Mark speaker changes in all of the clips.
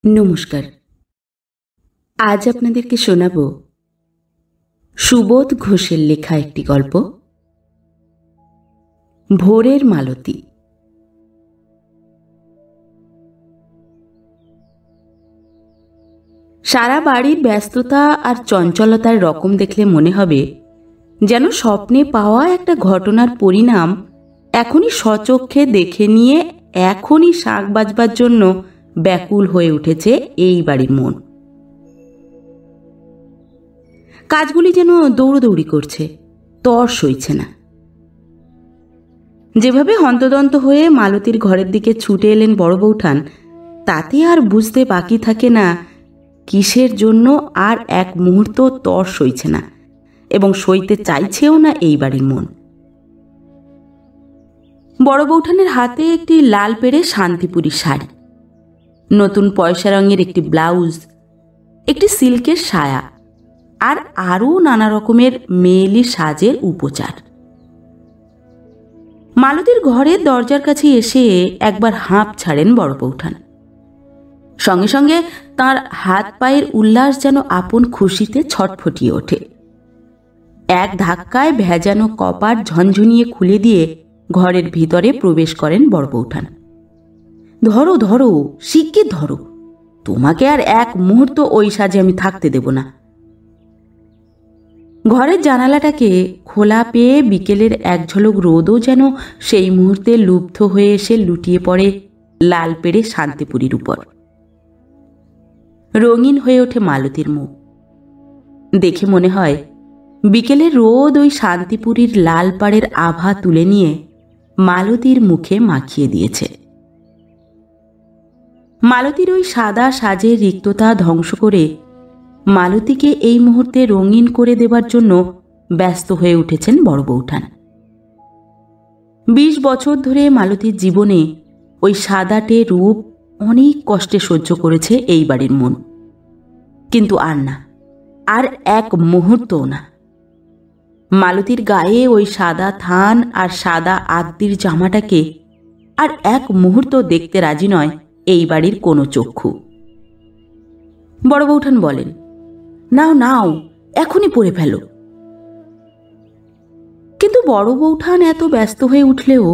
Speaker 1: নমস্কার। আজ আপনাদেরকে শোনাব সুবোধ ঘোষের লেখা একটি গল্প, ভোরের মালতী। সারা বাড়ির ব্যস্ততা আর চঞ্চলতার রকম দেখলে মনে হবে যেন স্বপ্নে পাওয়া একটা ঘটনার পরিণাম এখনই স্বচক্ষে দেখে নিয়ে এখনই শাঁখ বাজবার জন্য ব্যাকুল হয়ে উঠেছে এই বাড়ির মন। কাজগুলি যেন দৌড়দৌড়ি করছে, তর সইছে না। যেভাবে হন্তদন্ত হয়ে মালতীর ঘরের দিকে ছুটে এলেন বড় বৌঠান, তাতে আর বুঝতে বাকি থাকে না কিসের জন্য আর এক মুহূর্ত তর সইছে না এবং সইতে চাইছেও না এই বাড়ির মন। বড় বৌঠানের হাতে একটি লাল পেড়ে শান্তিপুরি শাড়ি, নতুন পয়সা রঙের একটি ব্লাউজ, একটি সিল্কের সায়া আর আরও নানা রকমের মেয়েলি সাজের উপচার। মালতীর ঘরের দরজার কাছে এসে একবার হাঁপ ছাড়েন বড় বৌঠান। সঙ্গে সঙ্গে তাঁর হাত পায়ের উল্লাস যেন আপন খুশিতে ছটফটিয়ে ওঠে। এক ধাক্কায় ভেজানো কপাট ঝনঝনিয়ে খুলে দিয়ে ঘরের ভিতরে প্রবেশ করেন বড় বৌঠান। ধরো ধরো, শিগগির ধরো, তোমাকে আর এক মুহূর্ত ওই সাজে আমি থাকতে দেব না। ঘরের জানালাটাকে খোলা পেয়ে বিকেলের এক ঝলক রোদও যেন সেই মুহূর্তে লুব্ধ হয়ে এসে লুটিয়ে পড়ে লাল পেড়ে শান্তিপুরীর উপর। রঙিন হয়ে ওঠে মালতীর মুখ। দেখে মনে হয় বিকেলের রোদ ওই শান্তিপুরীর লাল পাড়ের আভা তুলে নিয়ে মালতীর মুখে মাখিয়ে দিয়েছে। মালতীর ওই সাদা সাজের রিক্ততা ধ্বংস করে মালতীকে এই মুহূর্তে রঙিন করে দেবার জন্য ব্যস্ত হয়ে উঠেছেন বড় বৌঠান। 20 বছর ধরে মালতীর জীবনে ওই সাদাটে রূপ অনেক কষ্টে সহ্য করেছে এই বাড়ির মন, কিন্তু আর না, আর এক মুহূর্তও না। মালতীর গায়ে ওই সাদা থান আর সাদা আদ্যির জামাটাকে আর এক মুহূর্ত দেখতে রাজি নয় এই বাড়ির কোনো চক্ষু। বড় বৌঠান বলেন, নাও নাও, এখনই পরে ফেলো। কিন্তু বড় বৌঠান এত ব্যস্ত হয়ে উঠলেও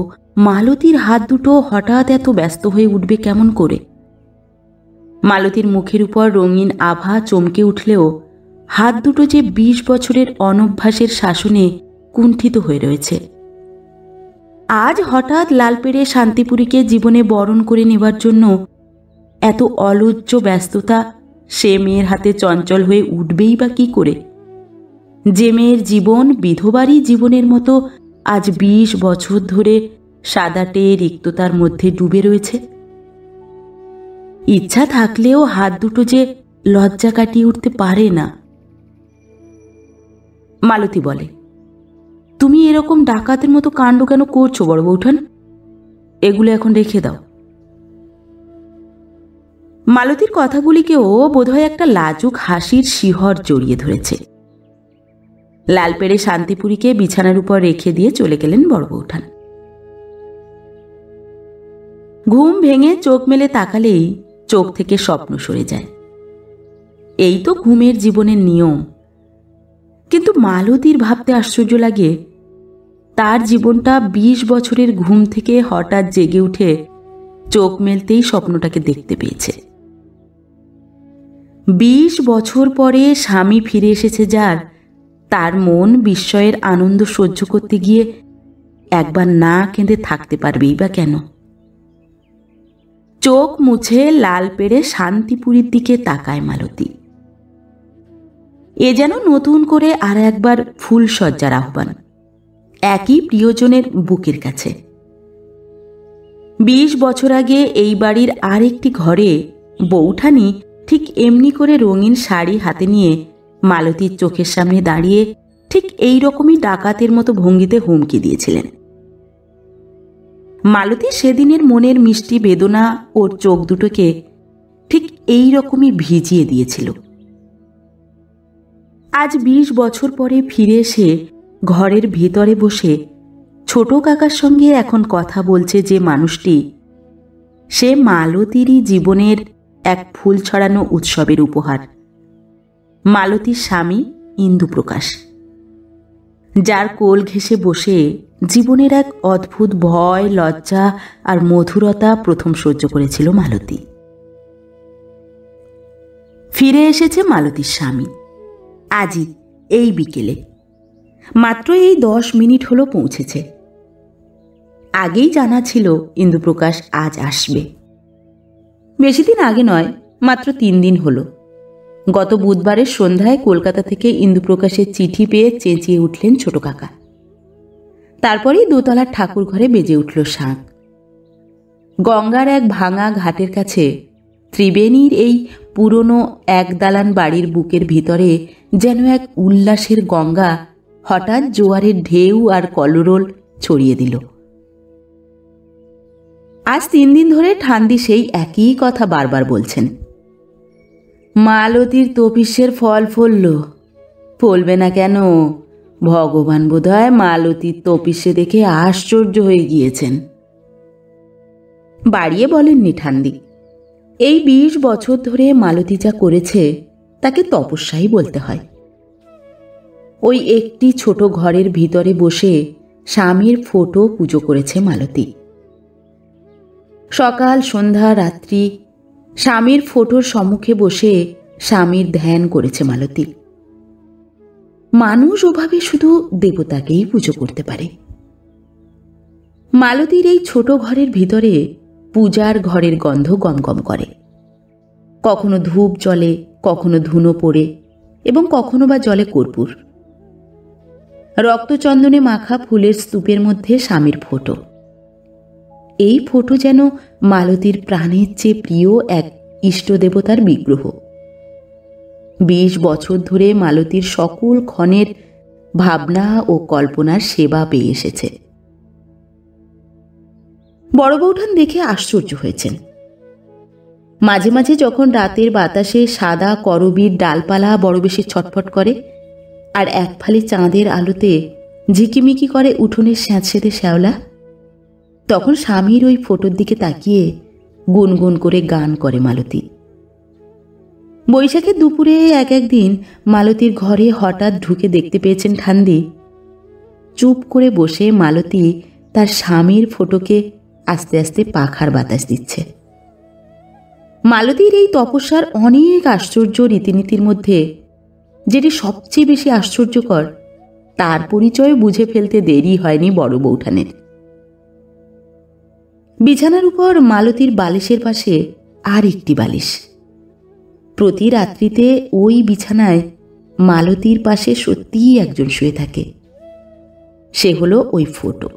Speaker 1: মালতীর হাত দুটো হঠাৎ এত ব্যস্ত হয়ে উঠবে কেমন করে? মালতীর মুখের উপর রঙিন আভা চমকে উঠলেও হাত দুটো যে 20 বছরের অনভ্যাসের শাসনে কুণ্ঠিত হয়ে রয়েছে। আজ হঠাৎ লাল পেড়ে শান্তিপুরীকে জীবনে বরণ করে নেবার জন্য এত অলজ্জ ব্যস্ততা সে মেয়ের হাতে চঞ্চল হয়ে উঠবেই বা কি করে? যে মেয়ের জীবন বিধবারই জীবনের মতো আজ 20 বছর ধরে সাদাটে রিক্ততার মধ্যে ডুবে রয়েছে। ইচ্ছা থাকলেও হাত দুটো যে লজ্জা কাটিয়ে উঠতে পারে না। মালতী বলে, তুমি এরকম ডাকাতের মতো কাণ্ড কেন করছো বড় বৌঠান? এগুলো এখন রেখে দাও। মালতীর কথাগুলিকেও বোধহয় একটা লাজুক হাসির শিহর জড়িয়ে ধরেছে। লাল পেড়ে শান্তিপুরীকে বিছানার উপর রেখে দিয়ে চলে গেলেন বড় বৌঠান। ঘুম ভেঙে চোখ মেলে তাকালেই চোখ থেকে স্বপ্ন সরে যায়। এই তো ঘুমের জীবনের নিয়ম। কিন্তু মালতীর ভাবতে আশ্চর্য লাগে, তার জীবনটা 20 বছরের ঘুম থেকে হঠাৎ জেগে উঠে চোখ মেলতেই স্বপ্নটাকে দেখতে পেয়েছে। 20 বছর পরে স্বামী ফিরে এসেছে যার, তার মন বিস্ময়ের আনন্দ সহ্য করতে গিয়ে একবার না কেঁদে থাকতে পারবেই বা কেন? চোখ মুছে লাল পেড়ে শান্তিপুরীর দিকে তাকায় মালতী। এ যেন নতুন করে আর একবার ফুল সজ্জার আহ্বান, একই প্রিয়জনের বুকের কাছে। 20 বছর আগে এই বাড়ির আরেকটি ঘরে বৌঠানি ঠিক এমনি করে রঙিন শাড়ি হাতে নিয়ে মালতীর চোখের সামনে দাঁড়িয়ে ঠিক এই রকমই ডাকাতের মতো ভঙ্গিতে হুমকি দিয়েছিলেন। মালতী সেদিনের মনের মিষ্টি বেদনা ওর চোখ দুটোকে ঠিক এই রকমই ভিজিয়ে দিয়েছিল। আজ 20 বছর পরে ফিরে এসে ঘরের ভিতরে বসে ছোট কাকার সঙ্গে এখন কথা বলছে যে মানুষটি, সে মালতীরই জীবনের এক ফুল ছড়ানো উৎসবের উপহার। মালতীর স্বামী ইন্দুপ্রকাশ, যার কোল ঘেঁষে বসে জীবনের এক অদ্ভুত ভয়, লজ্জা আর মধুরতা প্রথম সহ্য করেছিল মালতী। ফিরে এসেছে মালতীর স্বামী আজই, এই বিকেলে। মাত্র এই 10 মিনিট হলো পৌঁছেছে। আগেই জানা ছিল ইন্দুপ্রকাশ আজ আসবে। বেশি দিন আগে নয়, মাত্র 3 দিন হলো। গত বুধবারের সন্ধ্যায় কলকাতা থেকে ইন্দুপ্রকাশের চিঠি পেয়ে চেঁচিয়ে উঠলেন ছোট কাকা। তারপরেই দোতলার ঠাকুর ঘরে বেজে উঠল শাঁখ। গঙ্গার এক ভাঙা ঘাটের কাছে ত্রিবেণীর এই পুরনো এক দালান বাড়ির বুকের ভিতরে যেন এক উল্লাসের গঙ্গা হঠাৎ জোয়ারের ঢেউ আর কলরোল ছড়িয়ে দিল। আজ 3 দিন ধরে ঠান্দি সেই একই কথা বারবার বলছেন। মালতীর তপিস্যের ফল ফলল। ফলবে না কেন? ভগবান বোধহয় মালতীর তপিস্যে দেখে আশ্চর্য হয়ে গিয়েছেন। বাড়িয়ে বলেননি ঠান্দি। এই 20 বছর ধরে মালতী যা করেছে তাকে তপস্যাই বলতে হয়। ওই একটি ছোট ঘরের ভিতরে বসে স্বামীর ফটো পুজো করেছে মালতী। সকাল, সন্ধ্যা, রাত্রি স্বামীর ফটোর সম্মুখে বসে স্বামীর ধ্যান করেছে মালতী। মানুষ ওভাবে শুধু দেবতাকেই পুজো করতে পারে। মালতীর এই ছোট ঘরের ভিতরে পূজার ঘরের গন্ধ গমগম করে। কখনো ধূপ জ্বলে, কখনো ধুনো পড়ে, এবং কখনো বা জলে কর্পূর। রক্তচন্দনে মাখা ফুলের স্তূপের মধ্যে স্বামীর ফটো। এই ফটো যেন মালতীর প্রাণের চেয়ে প্রিয় এক ইষ্টদেবতার বিগ্রহ। 20 বছর ধরে মালতীর সকল ক্ষণের ভাবনা ও কল্পনার সেবা পেয়ে এসেছে। বড় বৌঠান দেখে আশ্চর্য হয়েছেন। মাঝে মাঝে যখন রাতের বাতাসে সাদা করবীর ডালপালা বড় বেশি ছটফট করে আর এক ফালি চাঁদের আলোতে ঝিকিমিকি করে উঠোনের স্যাঁতসেঁতে শ্যাওলা, তখন স্বামীর ওই ফটোর দিকে তাকিয়ে গুনগুন করে গান করে মালতী। বৈশাখের দুপুরে একদিন মালতীর ঘরে হঠাৎ ঢুকে দেখতে পেয়েছেন ঠান্দি। চুপ করে বসে মালতী তার স্বামীর ফটোকে আস্তে আস্তে পাখার বাতাস দিচ্ছে। মালতীর এই তপস্যার অনেক আশ্চর্য রীতিনীতির মধ্যে যেটি সবচেয়ে বেশি আশ্চর্যকর, তার পরিচয় বুঝে ফেলতে দেরি হয়নি বড় বৌঠানের। বিছানার উপর মালতীর বালিশের পাশে আর একটি বালিশ। প্রতি রাত্রিতে ওই বিছানায় মালতীর পাশে সত্যিই একজন শুয়ে থাকে। সে হলো ওই ফটো।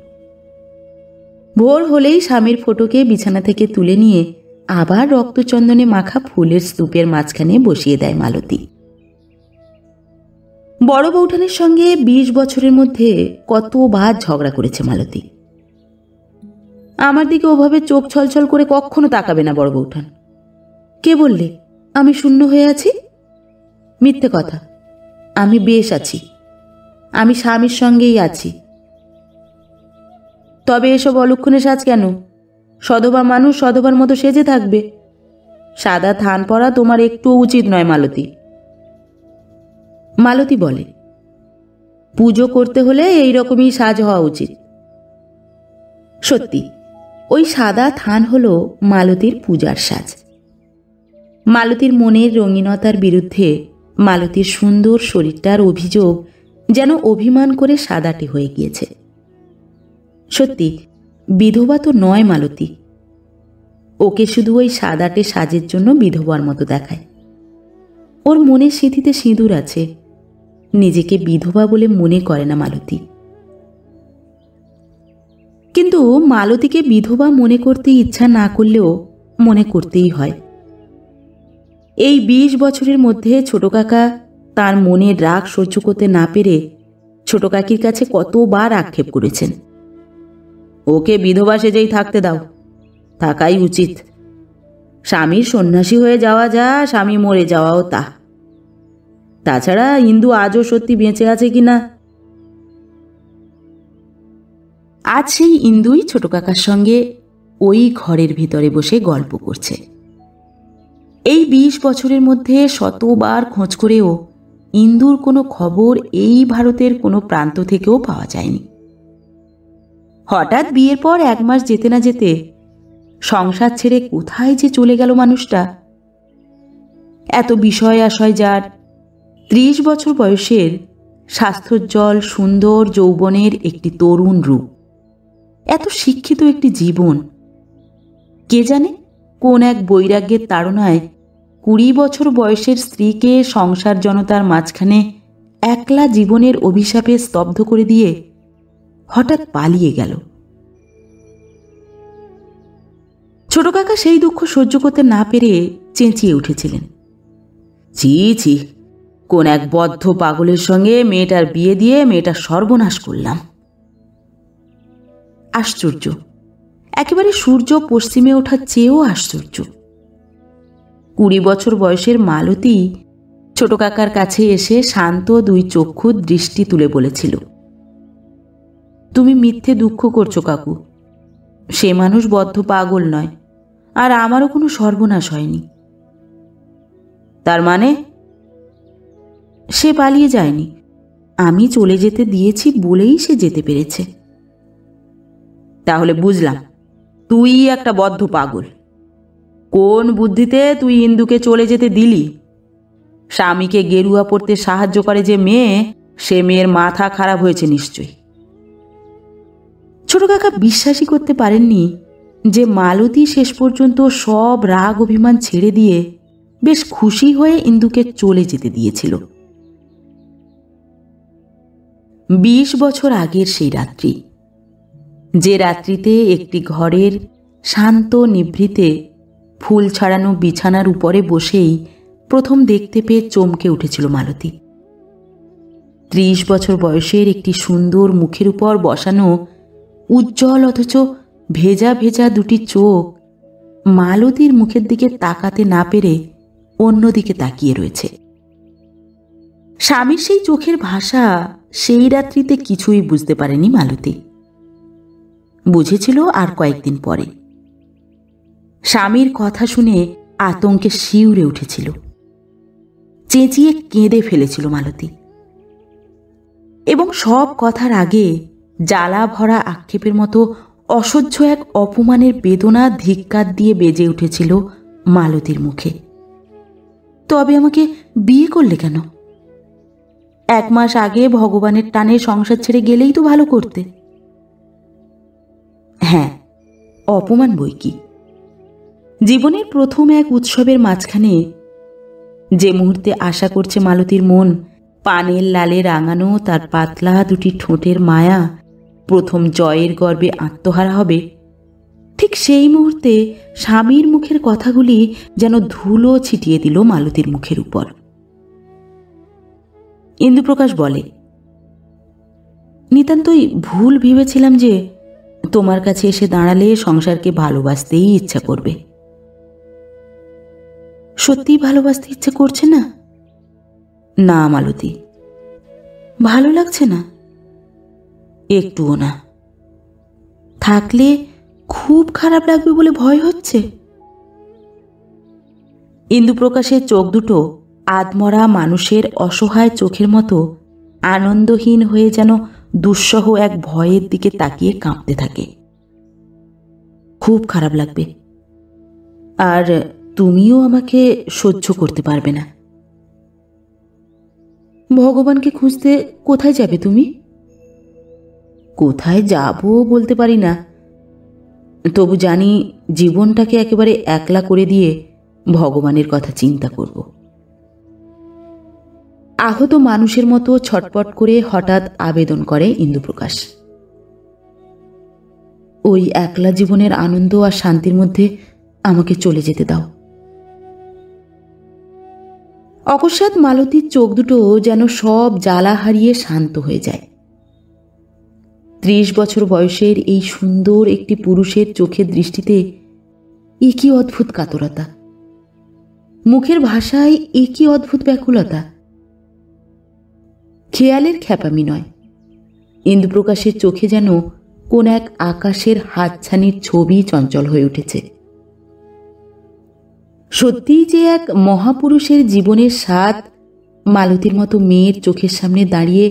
Speaker 1: ভোর হলেই স্বামীর ফটোকে বিছানা থেকে তুলে নিয়ে আবার রক্তচন্দনে মাখা ফুলের স্তূপের মাঝখানে বসিয়ে দেয় মালতী। বড় বৌঠানের সঙ্গে 20 বছরের মধ্যে কতবার ঝগড়া করেছে মালতী। আমার দিকে ওভাবে চোখ ছলছল করে কখনো তাকাবে না বড় বৌঠান। কে বললে আমি শূন্য হয়ে আছি? মিথ্যে কথা। আমি বেশ আছি। আমি স্বামীর সঙ্গেই আছি। তবে এসব অলক্ষণে সাজ কেন? সধবা মানুষ সধবার মতো সেজে থাকবে। সাদা থান পরা তোমার একটুও উচিত নয় মালতী। মালতী বলে, পুজো করতে হলে এইরকমই সাজ হওয়া উচিত। সত্যি, ওই সাদা থান হলো মালতীর পূজার সাজ। মালতীর মনের রঙিনতার বিরুদ্ধে মালতীর সুন্দর শরীরটার অভিযোগ যেন অভিমান করে সাদাটে হয়ে গিয়েছে। সত্যি, বিধবা তো নয় মালতী। ওকে শুধু ওই সাদাটে সাজের জন্য বিধবার মতো দেখায়। ওর মনের সিঁথিতে সিঁদুর আছে। নিজেকে বিধবা বলে মনে করে না মালতী। কিন্তু মালতীকে বিধবা মনে করতে ইচ্ছা না করলেও মনে করতেই হয়। এই 20 বছরের মধ্যে ছোট কাকা তার মনের রাগ সহ্য করতে না পেরে ছোট কাকির কাছে কতবার আক্ষেপ করেছেন। ওকে বিধবা সেজেই থাকতে দাও, থাকাই উচিত। স্বামীর সন্ন্যাসী হয়ে যাওয়া যা, স্বামী মরে যাওয়াও তা। তাছাড়া ইন্দু আজও সত্যি বেঁচে আছে কিনা। আজ সেই ইন্দুই ছোট কাকার সঙ্গে ওই ঘরের ভিতরে বসে গল্প করছে। এই 20 বছরের মধ্যে শতবার খোঁজ করেও ইন্দুর কোনো খবর এই ভারতের কোনো প্রান্ত থেকেও পাওয়া যায়নি। হঠাৎ বিয়ের পর 1 মাস যেতে না যেতে সংসার ছেড়ে কোথায় যে চলে গেল মানুষটা। এত বিষয় আশয় যার, 30 বছর বয়সের স্বাস্থ্যোজ্জ্বল সুন্দর যৌবনের একটি তরুণ রূপ, এত শিক্ষিত একটি জীবন, কে জানে কোন এক বৈরাগ্যের তাড়নায় 20 বছর বয়সের স্ত্রীকে সংসার জনতার মাঝখানে একলা জীবনের অভিশাপে স্তব্ধ করে দিয়ে হঠাৎ পালিয়ে গেল। ছোট কাকা সেই দুঃখ সহ্য করতে না পেরে চেঁচিয়ে উঠেছিলেন, ছি ছি, কোন এক বদ্ধ পাগলের সঙ্গে মেয়েটার বিয়ে দিয়ে মেয়েটার সর্বনাশ করলাম। আশ্চর্য, একেবারে সূর্য পশ্চিমে ওঠার চেয়েও আশ্চর্য। 20 বছর বয়সের মালতী ছোট কাকার কাছে এসে শান্ত 2 চক্ষু দৃষ্টি তুলে বলেছিল, তুমি মিথ্যে দুঃখ করছো কাকু, সে মানুষ বদ্ধ পাগল নয়, আর আমারও কোনো সর্বনাশ হয়নি। তার মানে? সে পালিয়ে যায়নি, আমি চলে যেতে দিয়েছি বলেই সে যেতে পেরেছে। তাহলে বুঝলাম তুই একটা বদ্ধ পাগল। কোন বুদ্ধিতে তুই ইন্দুকে চলে যেতে দিলি? স্বামীকে গেরুয়া পরতে সাহায্য করে যে মেয়ে, সে মেয়ের মাথা খারাপ হয়েছে নিশ্চয়ই। ছোট কাকা বিশ্বাসই করতে পারেননি যে মালতী শেষ পর্যন্ত সব রাগ অভিমান ছেড়ে দিয়ে বেশ খুশি হয়ে ইন্দুকে চলে যেতে দিয়েছিল। 20 বছর আগের সেই রাত্রি, যে রাত্রিতে একটি ঘরের শান্ত নিভৃতে ফুল ছড়ানো বিছানার উপরে বসেই প্রথম দেখতে পেয়ে চমকে উঠেছিল মালতী। 30 বছর বয়সের একটি সুন্দর মুখের উপর বসানো উজ্জ্বল অথচ ভেজা ভেজা 2টি চোখ মালতীর মুখের দিকে তাকাতে না পেরে অন্যদিকে তাকিয়ে রয়েছে। স্বামীর সেই চোখের ভাষা সেই রাত্রিতে কিছুই বুঝতে পারেনি মালতী, বুঝেছিল আর কয়েকদিন পরে। স্বামীর কথা শুনে আতঙ্কে শিউরে উঠেছিল, চেঁচিয়ে কেঁদে ফেলেছিল মালতী, এবং সব কথার আগে জ্বালা ভরা আক্ষেপের মতো অসহ্য এক অপমানের বেদনা ধিক্কার দিয়ে বেজে উঠেছিল মালতীর মুখে। তবে আমাকে বিয়ে করলে কেন? 1 মাস আগে ভগবানের টানে সংসার ছেড়ে গেলেই তো ভালো করতে। হ্যাঁ, অপমান বই কি। জীবনের প্রথম এক উৎসবের মাঝখানে যে মুহূর্তে আশা করছে মালতীর মন পানের লালে রাঙানো তার পাতলা 2টি ঠোঁটের মায়া প্রথম জয়ের গর্বে আত্মহারা হবে, ঠিক সেই মুহূর্তে স্বামীর মুখের কথাগুলি যেন ধুলো ছিটিয়ে দিল মালতীর মুখের উপর। ইন্দুপ্রকাশ বলে, নিতান্তই ভুল ভেবেছিলাম যে তোমার কাছে এসে দাঁড়ালে সংসারকে ভালোবাসতেই ইচ্ছা করবে। সত্যিই ভালোবাসতে ইচ্ছা করছে না? না মালতী, ভালো লাগছে না? একটুও না। থাকলে খুব খারাপ লাগবে বলে ভয় হচ্ছে। ইন্দুপ্রকাশের চোখ দুটো আধমরা মানুষের অসহায় চোখের মতো আনন্দহীন হয়ে যেন দুঃসহ এক ভয়ের দিকে তাকিয়ে কাঁপতে থাকে। খুব খারাপ লাগবে, আর তুমিও আমাকে সহ্য করতে পারবে না। ভগবানকে খুঁজতে কোথায় যাবে তুমি? কোথায় যাব বলতে পারি না, তবু জানি জীবনটাকে একেবারে একলা করে দিয়ে ভগবানের কথা চিন্তা করব। আহত মানুষের মতো ছটপট করে হঠাৎ আবেদন করে ইন্দুপ্রকাশ, ওই একলা জীবনের আনন্দ আর শান্তির মধ্যে আমাকে চলে যেতে দাও। অকস্মাৎ মালতীর চোখ দুটো যেন সব জ্বালা হারিয়ে শান্ত হয়ে যায়। 30 বছর বয়সের এই সুন্দর একটি পুরুষের চোখের দৃষ্টিতে একই অদ্ভুত কাতরতা, মুখের ভাষায় একই অদ্ভুত ব্যাকুলতা। খেয়ালের খ্যাপামি নয়, ইন্দুপ্রকাশের চোখে যেন কোন এক আকাশের হাতছানির ছবি চঞ্চল হয়ে উঠেছে। সত্যিই যে এক মহাপুরুষের জীবনের স্বাদ মালতীর মতো মেয়ের চোখের সামনে দাঁড়িয়ে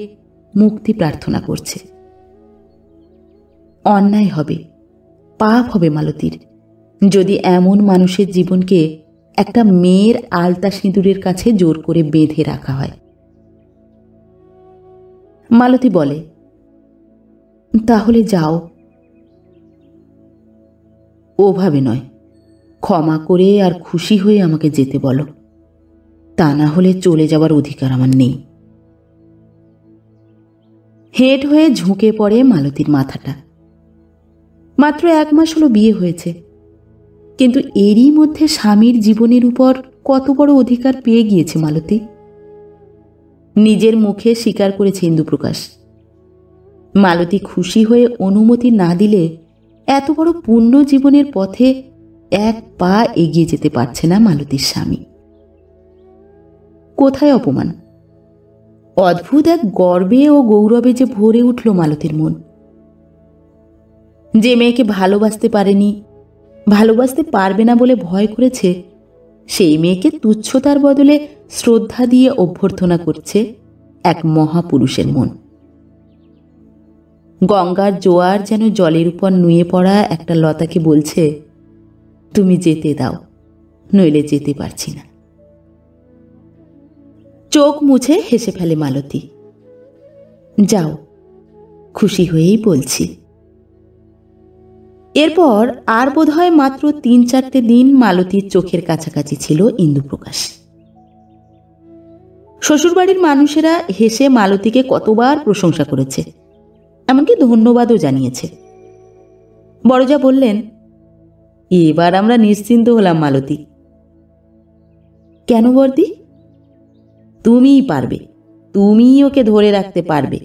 Speaker 1: মুক্তি প্রার্থনা করছে। অন্যায় হবে, পাপ হবে মালতীর, যদি এমন মানুষের জীবনকে একটা মেয়ের আলতা সিঁদুরের কাছে জোর করে বেঁধে রাখা হয়। মালতী বলে, তাহলে যাও। ওভাবে নয়, ক্ষমা করে আর খুশি হয়ে আমাকে যেতে বলো, তা না হলে চলে যাবার অধিকার আমার নেই। হেঁট হয়ে ঝুঁকে পড়ে মালতীর মাথাটা। মাত্র 1 মাস হলো বিয়ে হয়েছে, কিন্তু এরই মধ্যে স্বামীর জীবনের উপর কত বড় অধিকার পেয়ে গিয়েছে মালতী। নিজের মুখে স্বীকার করেছে ইন্দুপ্রকাশ। মালতী খুশি হয়ে অনুমতি না দিলে এত বড় পূর্ণ জীবনের পথে 1 পা এগিয়ে যেতে পারছে না মালতীর স্বামী। কোথায় অপমান! অদ্ভুত এক গর্বে ও গৌরবে যে ভরে উঠল মালতীর মন। যে মেয়েকে ভালোবাসতে পারেনি, ভালোবাসতে পারবে না বলে ভয় করেছে, সেই মেয়েকে তুচ্ছতার বদলে শ্রদ্ধা দিয়ে অভ্যর্থনা করছে এক মহাপুরুষের মন। গঙ্গার জোয়ার যেন জলের উপর নুয়ে পড়া একটা লতাকে বলছে, তুমি যেতে দাও, নইলে যেতে পারছি না। চোখ মুছে হেসে ফেলে মালতী। যাও, খুশি হয়েই বলছি। এরপর আর বোধহয় মাত্র 3-4টে দিন মালতীর চোখের কাছাকাছি ছিল ইন্দুপ্রকাশ। শ্বশুরবাড়ির মানুষেরা হেসে মালতীকে কতবার প্রশংসা করেছে, এমনকি ধন্যবাদও জানিয়েছে। বড়জা বললেন, এবার আমরা নিশ্চিন্ত হলাম মালতী। কেন বর্দি? তুমিই পারবে, তুমিই ওকে ধরে রাখতে পারবে।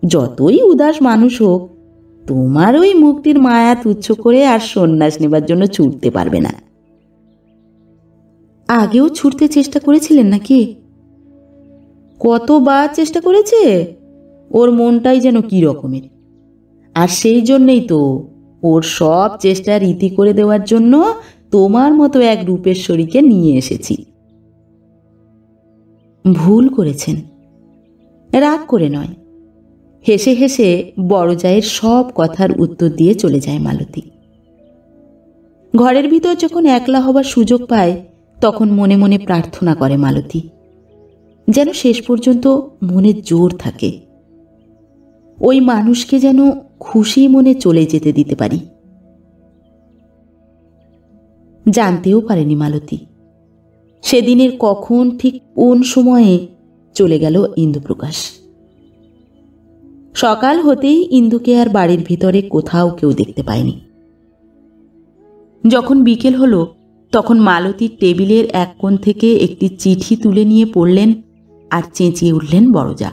Speaker 1: যতই উদাস মানুষ হোক, তোমার ওই মুখটির মায়া তুচ্ছ করে আর সন্ন্যাস নেবার জন্য ছুটতে পারবে না। আগেও ছুটতে চেষ্টা করেছিলেন নাকি? কতবার চেষ্টা করেছে, ওর মনটাই যেন কি রকমের। আর সেই জন্যই তো ওর সব চেষ্টা রীতি করে দেওয়ার জন্য তোমার মতো এক রূপেশ্বরীকে নিয়ে এসেছি। ভুল করেছেন, রাগ করে নয়। হেসে হেসে বড়জায়ের সব কথার উত্তর দিয়ে চলে যায় মালতী। ঘরের ভিতর যখন একলা হবার সুযোগ পায়, তখন মনে মনে প্রার্থনা করে মালতী, যেন শেষ পর্যন্ত মনে জোর থাকে, ওই মানুষকে যেন খুশি মনে চলে যেতে দিতে পারি। জানতেও পারেনি মালতী সেদিনের কখন ঠিক কোন সময়ে চলে গেল ইন্দুপ্রকাশ। সকাল হতেই ইন্দুকে আর বাড়ির ভিতরে কোথাও কেউ দেখতে পায়নি। যখন বিকেল হলো, তখন মালতীর টেবিলের এক কোণ থেকে একটি চিঠি তুলে নিয়ে পড়লেন আর চেঁচিয়ে উঠলেন বড়জা।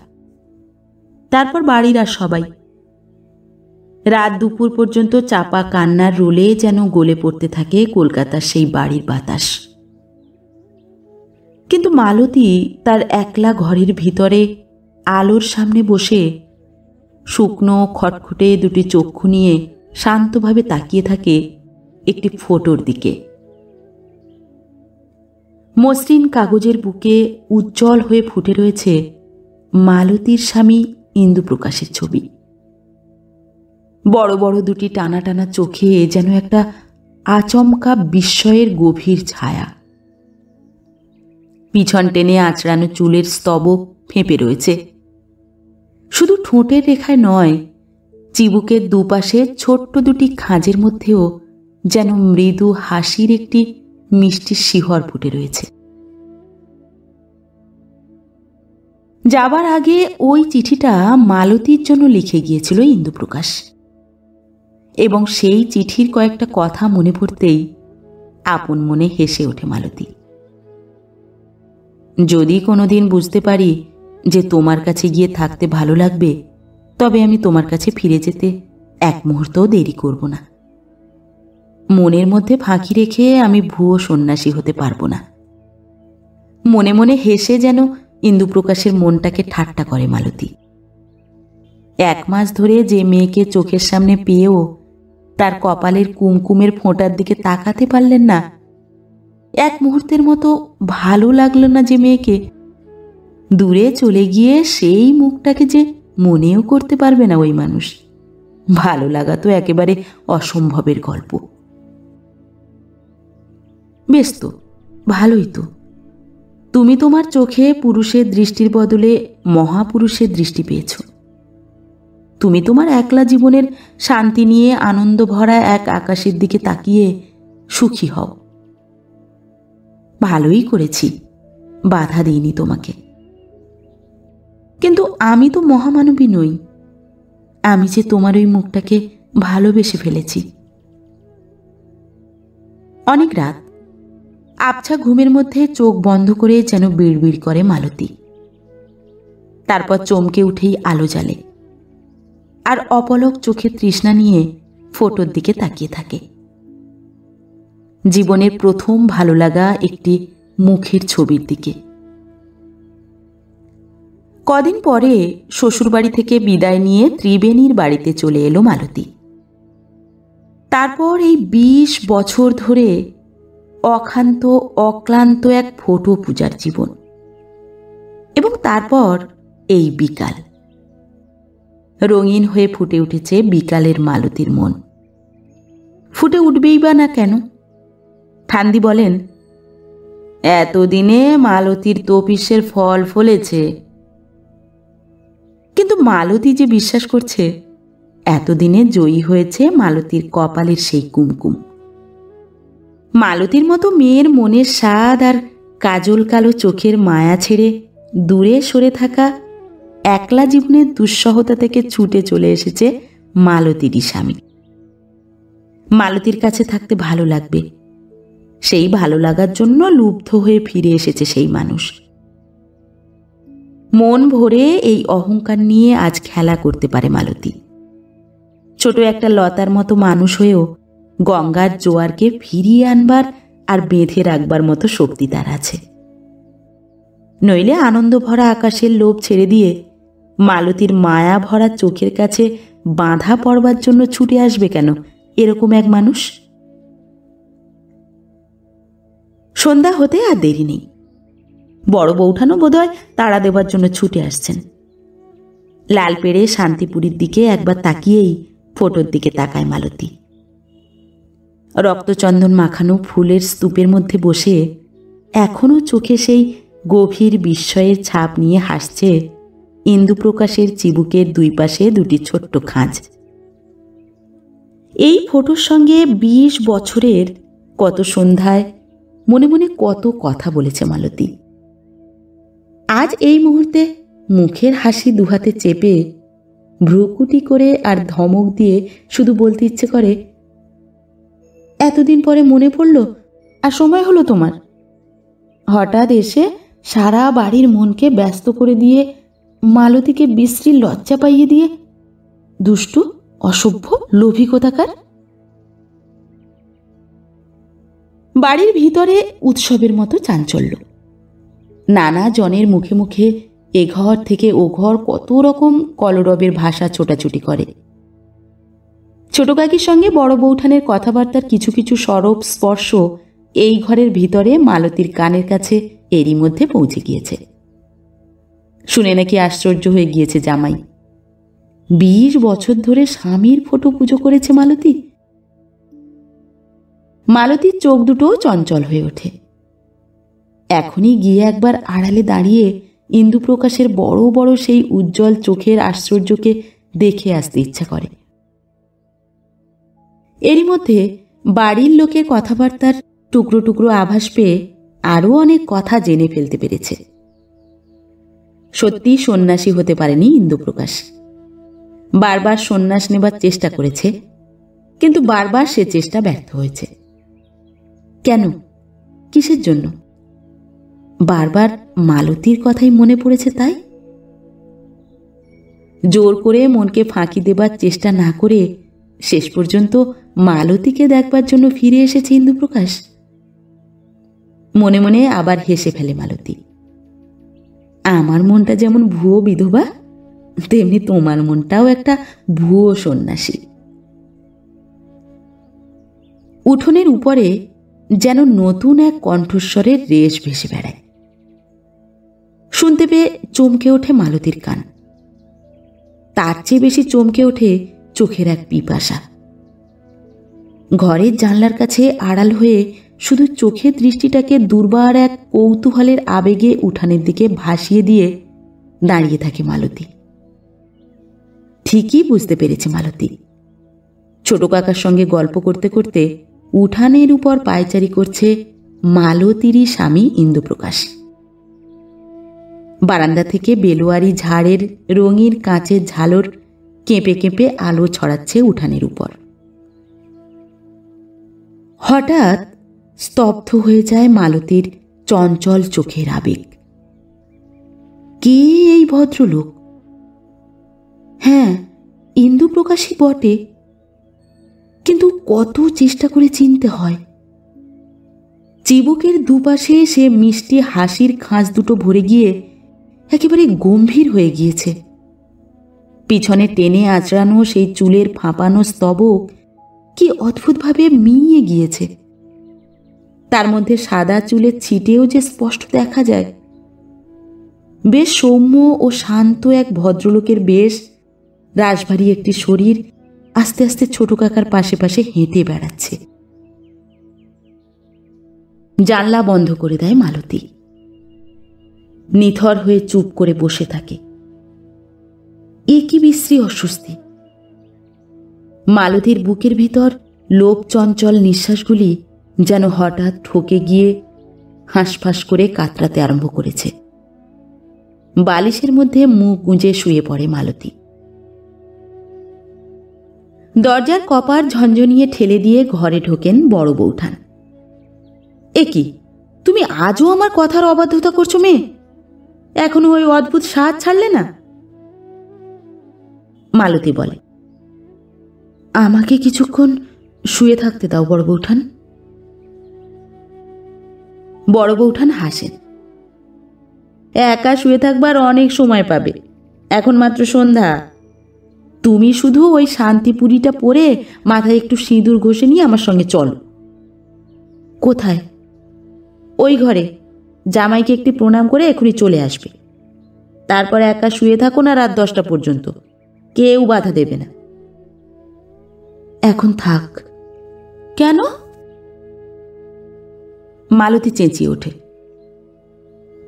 Speaker 1: তারপর বাড়ির আর সবাই। রাত দুপুর পর্যন্ত চাপা কান্নার রোলে যেন গলে পড়তে থাকে কলকাতার সেই বাড়ির বাতাস। কিন্তু মালতী তার একলা ঘরের ভিতরে আলোর সামনে বসে শুকনো খটখটে দুটি চক্ষু নিয়ে শান্তভাবে তাকিয়ে থাকে একটি ফটোর দিকে। মসৃণ কাগজের বুকে উজ্জ্বল হয়ে ফুটে রয়েছে মালতীর স্বামী ইন্দুপ্রকাশের ছবি। বড় বড় দুটি টানা টানা চোখে যেন একটা আচমকা বিস্ময়ের গভীর ছায়া। পিছন টেনে আঁচড়ানো চুলের স্তবক ফেঁপে রয়েছে। শুধু ঠোঁটের রেখায় নয়, চিবুকের দুপাশে ছোট্ট দুটি খাঁজের মধ্যেও যেন মৃদু হাসির একটি মিষ্টি শিহর ফুটে রয়েছে। যাবার আগে ওই চিঠিটা মালতীর জন্য লিখে গিয়েছিল ইন্দুপ্রকাশ, এবং সেই চিঠির কয়েকটা কথা মনে পড়তেই আপন মনে হেসে ওঠে মালতী। যদি কোনোদিন বুঝতে পারি যে তোমার কাছে গিয়ে থাকতে ভালো লাগবে, তবে আমি তোমার কাছে ফিরে যেতে এক মুহূর্তও দেরি করব না। মনের মধ্যে ফাঁকি রেখে আমি ভুয়ো সন্ন্যাসী হতে পারবো না। মনে মনে হেসে যেন ইন্দুপ্রকাশের মনটাকে ঠাট্টা করে মালতী। 1 মাস ধরে যে মেয়েকে চোখের সামনে পেয়েও তার কপালের কুমকুমের ফোঁটার দিকে তাকাতে পারলেন না, এক মুহূর্তের মতো ভালো লাগলো না যে মেয়েকে। দূরে চলে গিয়ে সেই মুখটাকে যে মনেও করতে পারবে না ওই মানুষ। ভালো লাগা তো একেবারে অসম্ভবের গল্প। বেশ তো, ভালোই তো। তুমি তোমার চোখে পুরুষের দৃষ্টির বদলে মহাপুরুষের দৃষ্টি পেয়েছ। তুমি তোমার একলা জীবনের শান্তি নিয়ে আনন্দ ভরা এক আকাশের দিকে তাকিয়ে সুখী হও। ভালোই করেছি, বাধা দিইনি তোমাকে। কিন্তু আমি তো মহামানবী নই। আমি যে তোমার ওই মুখটাকে ভালোবেসে ফেলেছি। অনেক রাত। আবছা ঘুমের মধ্যে চোখ বন্ধ করে যেন বিড়বিড় করে মালতী। তারপর চমকে উঠেই আলো জ্বালে, আর অপলক চোখে তৃষ্ণা নিয়ে ফটোর দিকে তাকিয়ে থাকে। জীবনের প্রথম ভালো লাগা একটি মুখের ছবির দিকে। কদিন পরে শ্বশুরবাড়ি থেকে বিদায় নিয়ে ত্রিবেণীর বাড়িতে চলে এলো মালতী। তারপর এই 20 বছর ধরে অক্ষান্ত অক্লান্ত এক ফটো পূজার জীবন। এবং তারপর এই বিকাল। রঙিন হয়ে ফুটে উঠেছে বিকালের মালতীর মন। ফুটে উঠবেই বা না কেন? ঠান্দি বলেন, এতদিনে মালতীর তপিসের ফল ফলেছে। কিন্তু মালতী যে বিশ্বাস করছে এতদিনে জয়ী হয়েছে মালতীর কপালের সেই কুমকুম। মালতীর মতো মেয়ের মনের স্বাদ আর কাজল কালো চোখের মায়া ছেড়ে দূরে সরে থাকা একলা জীবনের দুঃসহতা থেকে ছুটে চলে এসেছে মালতীরই স্বামী। মালতীর কাছে থাকতে ভালো লাগবে, সেই ভালো লাগার জন্য লুব্ধ হয়ে ফিরে এসেছে সেই মানুষ। মন ভরে এই অহংকার নিয়ে আজ খেলা করতে পারে মালতী। ছোট একটা লতার মতো মানুষ হয়েও গঙ্গার জোয়ারকে ফিরিয়ে আনবার আর বেঁধে রাখবার মতো শক্তি তার আছে। নইলে আনন্দ ভরা আকাশের লোভ ছেড়ে দিয়ে মালতীর মায়া ভরা চোখের কাছে বাঁধা পড়বার জন্য ছুটে আসবে কেন এরকম এক মানুষ? সন্ধ্যা হতে আর দেরি নেই। বড় বৌঠানও বোধহয় তাড়া দেবার জন্য ছুটে আসছেন। লাল পেড়ে শান্তিপুরীর দিকে একবার তাকিয়েই ফটোর দিকে তাকায় মালতী। রক্তচন্দন মাখানো ফুলের স্তূপের মধ্যে বসে এখনো চোখে সেই গভীর বিস্ময়ের ছাপ নিয়ে হাসছে ইন্দুপ্রকাশের চিবুকের দুই পাশে দুটি ছোট্ট খাঁজ। এই ফটোর সঙ্গে 20 বছরের কত সন্ধ্যায় মনে মনে কত কথা বলেছে মালতী। আজ এই মুহূর্তে মুখের হাসি দুহাতে চেপে ভ্রুকুটি করে আর ধমক দিয়ে শুধু বলতে ইচ্ছে করে, এতদিন পরে মনে পড়ল আর সময় হলো তোমার। হঠাৎ এসে সারা বাড়ির মনকে ব্যস্ত করে দিয়ে মালতীকে বিশ্রী লজ্জা পাইয়ে দিয়ে, দুষ্টু অসভ্য লোভী কোথাকার। বাড়ির ভিতরে উৎসবের মতো চাঞ্চল্য। নানা জনের মুখে মুখে এ ঘর থেকে ও ঘর কত রকম কলরবের ভাষা ছোটাছুটি করে। ছোট কাকির সঙ্গে বড় বৌঠানের কথাবার্তার কিছু কিছু সরব স্পর্শ এই ঘরের ভিতরে মালতীর কানের কাছে এরই মধ্যে পৌঁছে গিয়েছে। শুনে নাকি আশ্চর্য হয়ে গিয়েছে জামাই। 20 বছর ধরে স্বামীর ফটো পুজো করেছে মালতী। মালতীর চোখ দুটোও চঞ্চল হয়ে ওঠে। এখনই গিয়ে একবার আড়ালে দাঁড়িয়ে ইন্দুপ্রকাশের বড় বড় সেই উজ্জ্বল চোখের আশ্চর্যকে দেখে আসতে ইচ্ছা করে। এরই মধ্যে বাড়ির লোকের কথাবার্তার টুকরো টুকরো আভাস পেয়ে আরও অনেক কথা জেনে ফেলতে পেরেছে। সত্যি সন্ন্যাসী হতে পারেনি ইন্দুপ্রকাশ। বারবার সন্ন্যাস নেবার চেষ্টা করেছে, কিন্তু বারবার সে চেষ্টা ব্যর্থ হয়েছে। কেন? কিসের জন্য? বারবার মালতীর কথাই মনে পড়েছে তাই। জোর করে মনকে ফাঁকি দেবার চেষ্টা না করে শেষ পর্যন্ত মালতীকে দেখবার জন্য ফিরে এসেছে ইন্দুপ্রকাশ। মনে মনে আবার হেসে ফেলে মালতী। আমার মনটা যেমন ভুয়ো বিধবা, তেমনি তোমার মনটাও একটা ভুয়ো সন্ন্যাসী। উঠোনের উপরে যেন নতুন এক কণ্ঠস্বরের রেশ ভেসে বেড়ায়। শুনতে পেয়ে চমকে ওঠে মালতীর কান। তার চেয়ে বেশি চমকে ওঠে চোখের এক পিপাসা। ঘরের জানলার কাছে আড়াল হয়ে শুধু চোখের দৃষ্টিটাকে দুর্বার এক কৌতূহলের আবেগে উঠানের দিকে ভাসিয়ে দিয়ে দাঁড়িয়ে থাকে মালতী। ঠিকই বুঝতে পেরেছে মালতী। ছোট কাকার সঙ্গে গল্প করতে করতে উঠানের উপর পায়চারি করছে মালতীরই স্বামী ইন্দুপ্রকাশ। বারান্দা থেকে বেলোয়ারি ঝাড়ের রঙিন কাঁচের ঝালর কেঁপে কেঁপে আলো ছড়াচ্ছে উঠানের উপর। হঠাৎ স্তব্ধ হয়ে যায় মালতীর চঞ্চল চোখের আবেগ। কে এই ভদ্রলোক? হ্যাঁ, ইন্দুপ্রকাশই বটে, কিন্তু কত চেষ্টা করে চিনতে হয়। চিবুকের দুপাশে সে মিষ্টি হাসির খাঁজ দুটো ভরে গিয়ে একেবারে গম্ভীর হয়ে গিয়েছে। পিছনে টেনে আঁচড়ানো সেই চুলের ফাঁপানো স্তবক কি অদ্ভুতভাবে মিইয়ে গিয়েছে। তার মধ্যে সাদা চুলের ছিটেও যে স্পষ্ট দেখা যায়। বেশ সৌম্য ও শান্ত এক ভদ্রলোকের বেশ রাশভারী একটি শরীর আস্তে আস্তে ছোট কাকার পাশে পাশে হেঁটে বেড়াচ্ছে। জানলা বন্ধ করে দেয় মালতী। নিথর হয়ে চুপ করে বসে থাকে। এ কি বিশ্রী অস্বস্তি! মালতীর বুকের ভিতর লোক চঞ্চল নিঃশ্বাসগুলি যেন হঠাৎ ঠকে গিয়ে হাঁসফাঁস করে কাতরাতে আরম্ভ করেছে। বালিশের মধ্যে মুখ গুঁজে শুয়ে পড়ে মালতী। দরজার কপার ঝঞ্ঝনিয়ে ঠেলে দিয়ে ঘরে ঢোকেন বড় বৌঠান। এ কি, তুমি আজও আমার কথার অবাধ্যতা করছো মেয়ে? এখনো ওই অদ্ভুত স্বাদ ছাড়লে না? মালতী বলে, আমাকে কিছুক্ষণ শুয়ে থাকতে দাও বড় বৌঠান। বড় বৌঠান হাসেন। একা শুয়ে থাকবার অনেক সময় পাবে, এখন মাত্র সন্ধ্যা। তুমি শুধু ওই শান্তিপুরীটা পরে মাথায় একটু সিঁদুর ঘষে নিয়ে আমার সঙ্গে চলো। কোথায়? ওই ঘরে। জামাইকে একটি প্রণাম করে এখনই চলে আসবে। তারপরে একা শুয়ে থাকো না রাত 10টা পর্যন্ত, কেউ বাধা দেবে না। এখন থাক। কেন? মালতী চেঁচিয়ে ওঠে।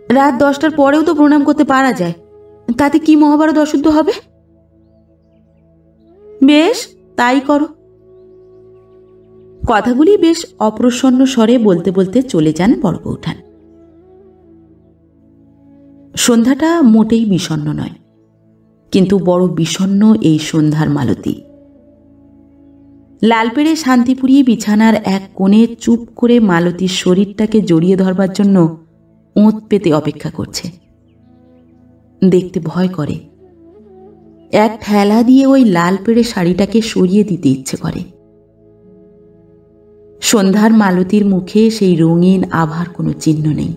Speaker 1: রাত 10টার পরেও তো প্রণাম করতে পারা যায়, তাতে কি মহাভারত অশুদ্ধ হবে? বেশ, তাই করো। কথাগুলি বেশ অপ্রসন্ন স্বরে বলতে বলতে চলে যান বড় বৌঠান। সন্ধ্যাটা মোটেই বিষণ্ণ নয়, কিন্তু বড় বিষণ্ণ এই সন্ধ্যার মালতী। লালপেড়ে শান্তিপুরী বিছানার এক কোণে চুপ করে মালতীর শরীরটাকে জড়িয়ে ধরবার জন্য ওঁত পেতে অপেক্ষা করছে। দেখতে ভয় করে। এক ঠেলা দিয়ে ওই লালপেড়ে শাড়িটাকে সরিয়ে দিতে ইচ্ছে করে। সন্ধ্যার মালতীর মুখে সেই রঙিন আভার কোনো চিহ্ন নেই।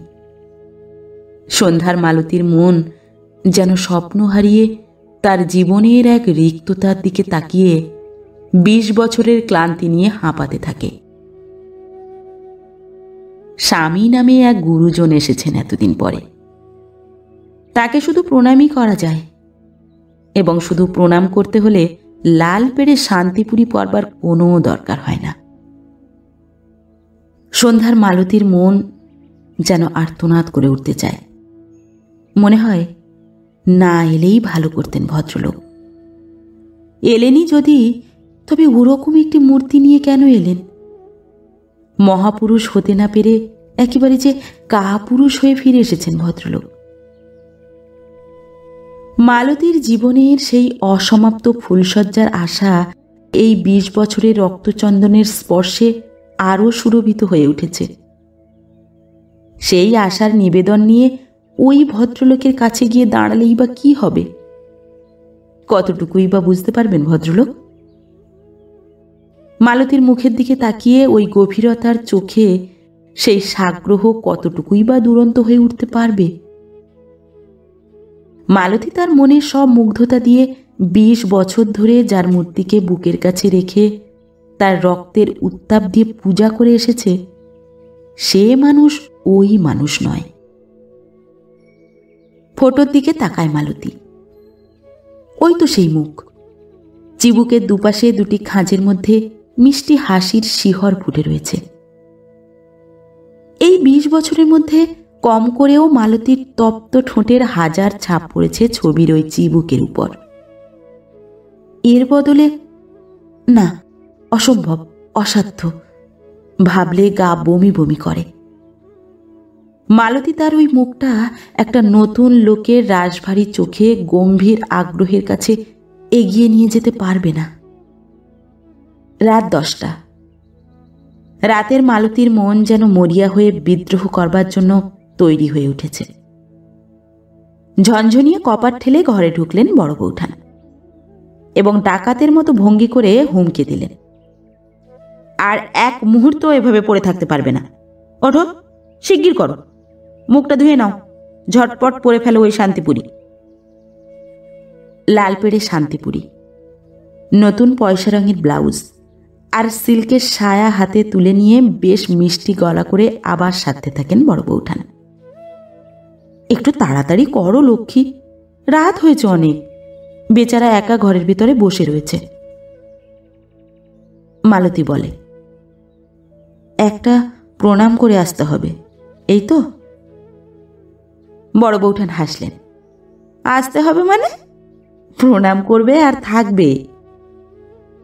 Speaker 1: সন্ধ্যার মালতীর মন যেন স্বপ্ন হারিয়ে তার জীবনের এক রিক্ততার দিকে তাকিয়ে 20 বছরের ক্লান্তি নিয়ে হাঁপাতে থাকে। স্বামী নামে এক গুরুজন এসেছেন এতদিন পরে। তাকে শুধু প্রণামই করা যায়, এবং শুধু প্রণাম করতে হলে লাল পেড়ে শান্তিপুরী পরবার কোনো দরকার হয় না। সন্ধ্যার মালতীর মন যেন আর্তনাদ করে উঠতে চায়। মনে হয় না এলেই ভালো করতেন ভদ্রলোক। এলেনই যদি, তবে ওরকম একটি মূর্তি নিয়ে কেন এলেন? মহাপুরুষ হতে না পেরে একেবারে যে কাপুরুষ হয়ে ফিরে এসেছেন ভদ্রলোক। মালতীর জীবনের সেই অসমাপ্ত ফুলসজ্জার আশা এই 20 বছরের রক্তচন্দনের স্পর্শে আরও সুরভিত হয়ে উঠেছে। সেই আশার নিবেদন নিয়ে ওই ভদ্রলোকের কাছে গিয়ে দাঁড়ালেই বা কি হবে? কতটুকুই বা বুঝতে পারবেন ভদ্রলোক? মালতীর মুখের দিকে তাকিয়ে ওই গভীরতার চোখে সেই সাগ্রহ কতটুকুই বা দুরন্ত হয়ে উঠতে পারবে? মালতী তার মনের সব মুগ্ধতা দিয়ে 20 বছর ধরে যার মূর্তিকে বুকের কাছে রেখে তার রক্তের উত্তাপ দিয়ে পূজা করে এসেছে, সে মানুষ ওই মানুষ নয়। ফটোর দিকে তাকায় মালতী। ওই তো সেই মুখ। চিবুকের দুপাশে দুটি খাঁজের মধ্যে মিষ্টি হাসির শিহর ফুটে রয়েছে। এই 20 বছরের মধ্যে কম করেও মালতীর তপ্ত ঠোঁটের হাজার ছাপ পড়েছে ছবির ওই চিবুকের উপর। এর বদলে না, অসম্ভব, অসাধ্য, ভাবলে গা বমি বমি করে। মালতী তার ওই মুখটা একটা নতুন লোকের রাশভারী চোখে গম্ভীর আগ্রহের কাছে এগিয়ে নিয়ে যেতে পারবে না। রাত 10টা। রাতের মালতীর মন যেন মরিয়া হয়ে বিদ্রোহ করবার জন্য তৈরি হয়ে উঠেছে। ঝনঝনিয়ে কপাট ঠেলে ঘরে ঢুকলেন বড় বৌঠান এবং ডাকাতের মতো ভঙ্গি করে হুমকে দিলেন, আর এক মুহূর্ত এভাবে পড়ে থাকতে পারবে না। ওঠো, শিগগির করো, মুখটা ধুয়ে নাও, ঝটপট পরে ফেলো ওই শান্তিপুরি। লাল পেড়ে শান্তিপুরি, নতুন পয়সা রঙের ব্লাউজ আর সিল্কের সায়া হাতে তুলে নিয়ে বেশ মিষ্টি গলা করে আবার সাধতে থাকেন বড় বৌঠান। একটু তাড়াতাড়ি করো লক্ষ্মী, রাত হয়েছে অনেক। বেচারা একা ঘরের ভিতরে বসে রয়েছে। মালতী বলে, একটা প্রণাম করে আসতে হবে, এই তো? বড় বৌঠান হাসলেন। আসতে হবে মানে? প্রণাম করবে আর থাকবে।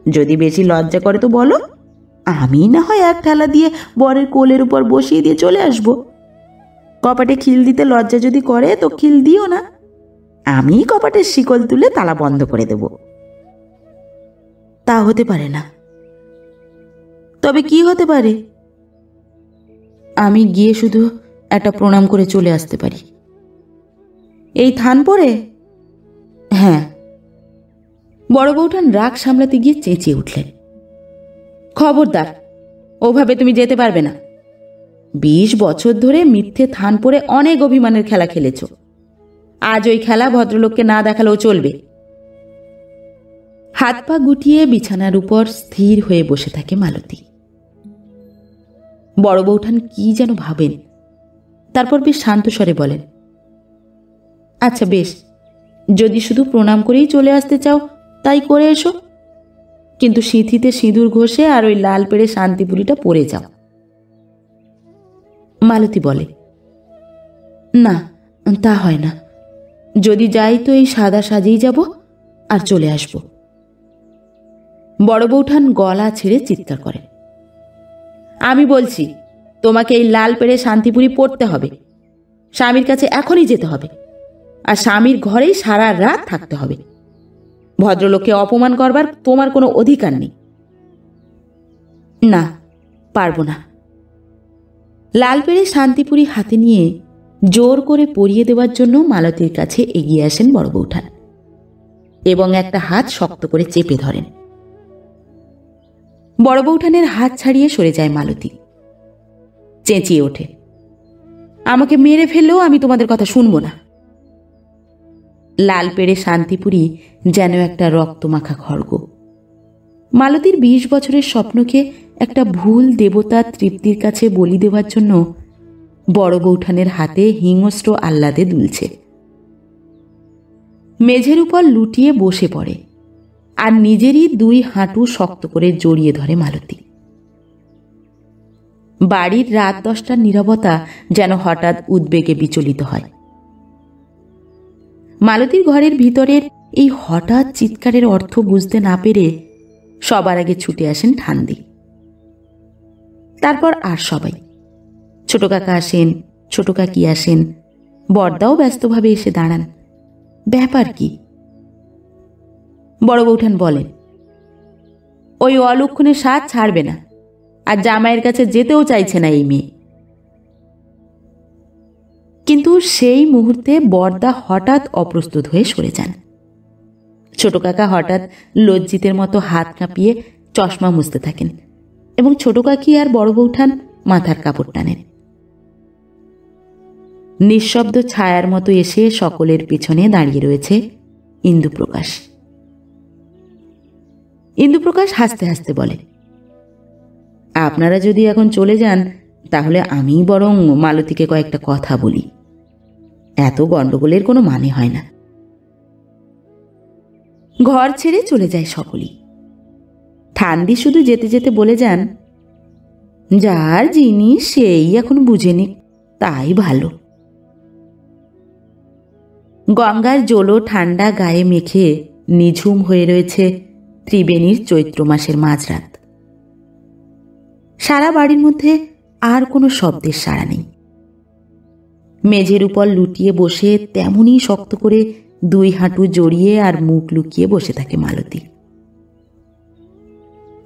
Speaker 1: যদি বেশি লজ্জা করে তো বলো, আমি না হয় এক ঠেলা দিয়ে বরের কোলের উপর বসিয়ে দিয়ে চলে আসব। কপাটে খিল দিতে লজ্জা যদি করে তো খিল দিও না, আমি কপাটের শিকল তুলে তালা বন্ধ করে দেব। তা হতে পারে না। তবে কি হতে পারে? আমি গিয়ে শুধু একটা প্রণাম করে চলে আসতে পারি। এই থান পরে? হ্যাঁ। বড় বৌঠান রাগ সামলাতে গিয়ে চেঁচিয়ে উঠলেন, খবরদার, ওভাবে তুমি যেতে পারবে না। 20 বছর ধরে মিথ্যে থান পরে অনেক অভিমানের খেলা খেলেছ। আজ ওই খেলা ভদ্রলোককে না দেখালেও চলবে। হাত পা গুটিয়ে বিছানার উপর স্থির হয়ে বসে থাকে মালতী। বড় বৌঠান কি যেন ভাবেন, তারপর বেশ শান্ত স্বরে বলেন, আচ্ছা বেশ, যদি শুধু প্রণাম করেই চলে আসতে চাও তাই করে এসো, কিন্তু সিঁথিতে সিঁদুর ঘষে আর ওই লাল পেড়ে শান্তিপুরিটা পরে যাও। মালতী বলে, না, তা হয় না। যদি যাই তো এই সাদা সাজেই যাব আর চলে আসব। বড় বৌঠান গলা ছেড়ে চিৎকার করে, আমি বলছি তোমাকে এই লাল পেড়ে শান্তিপুরি পরতে হবে, স্বামীর কাছে এখনই যেতে হবে, আর স্বামীর ঘরেই সারা রাত থাকতে হবে। ভদ্রলোককে অপমান করবার তোমার কোনো অধিকার নেই। না, পারবো না। লাল পেড়ে শান্তিপুরি হাতে নিয়ে জোর করে পরিয়ে দেওয়ার জন্য মালতীর কাছে এগিয়ে আসেন বড় বৌঠান এবং একটা হাত শক্ত করে চেপে ধরেন। বড় বৌঠানের হাত ছাড়িয়ে সরে যায় মালতী। চেঁচিয়ে ওঠে, আমাকে মেরে ফেললেও আমি তোমাদের কথা শুনবো না। লাল পেড়ে শান্তিপুরি যেন একটা রক্তমাখা খড়গ। মালতীর 20 বছরের স্বপ্নকে একটা ভুল দেবতার তৃপ্তির কাছে বলি দেওয়ার জন্য বড় বৌঠানের হাতে হিংস্র আহ্লাদে দুলছে। মেঝের উপর লুটিয়ে বসে পড়ে আর নিজেরই 2 হাঁটু শক্ত করে জড়িয়ে ধরে মালতী। বাড়ির রাত 10টার নীরবতা যেন হঠাৎ উদ্বেগে বিচলিত হয়। মালতীর ঘরের ভিতরের এই হঠাৎ চিৎকারের অর্থ বুঝতে না পেরে সবার আগে ছুটে আসেন ঠান্দি। তারপর আর সবাই, ছোট কাকা আসেন, ছোট কাকি আসেন, বড়দাও ব্যস্তভাবে এসে দাঁড়ান। ব্যাপার কি? বড় বৌঠান বলেন, ওই অলক্ষণের স্বাদ ছাড়বে না, আর জামাইয়ের কাছে যেতেও চাইছে না এই মেয়ে। কিন্তু সেই মুহূর্তে বড়দা হঠাৎ অপ্রস্তুত হয়ে সরে যান। ছোট কাকা হঠাৎ লজ্জিতের মতো হাত কাঁপিয়ে চশমা মুছতে থাকেন এবং ছোট কাকি আর বড় বৌঠান মাথার কাপড় টানেন। নিঃশব্দ ছায়ার মতো এসে সকলের পিছনে দাঁড়িয়ে রয়েছে ইন্দুপ্রকাশ। ইন্দুপ্রকাশ হাসতে হাসতে বলে, আপনারা যদি এখন চলে যান তাহলে আমি বরং মালতীকে কয়েকটা কথা বলি, এত গন্ডগোলের কোনো মানে হয় না। ঘর ছেড়ে চলে যায় সকলেই। ঠান্দি শুধু যেতে যেতে বলে যান, যার জিনিস সেই এখন বুঝে নিক, তাই ভালো। গঙ্গার জলো ঠান্ডা গায়ে মেখে নিঝুম হয়ে রয়েছে ত্রিবেণীর চৈত্র মাসের মাঝরাত। সারা বাড়ির মধ্যে আর কোনো শব্দের সাড়া নেই। মেঝের উপর লুটিয়ে বসে তেমনই শক্ত করে দুই হাঁটু জড়িয়ে আর মুখ লুকিয়ে বসে থাকে মালতী।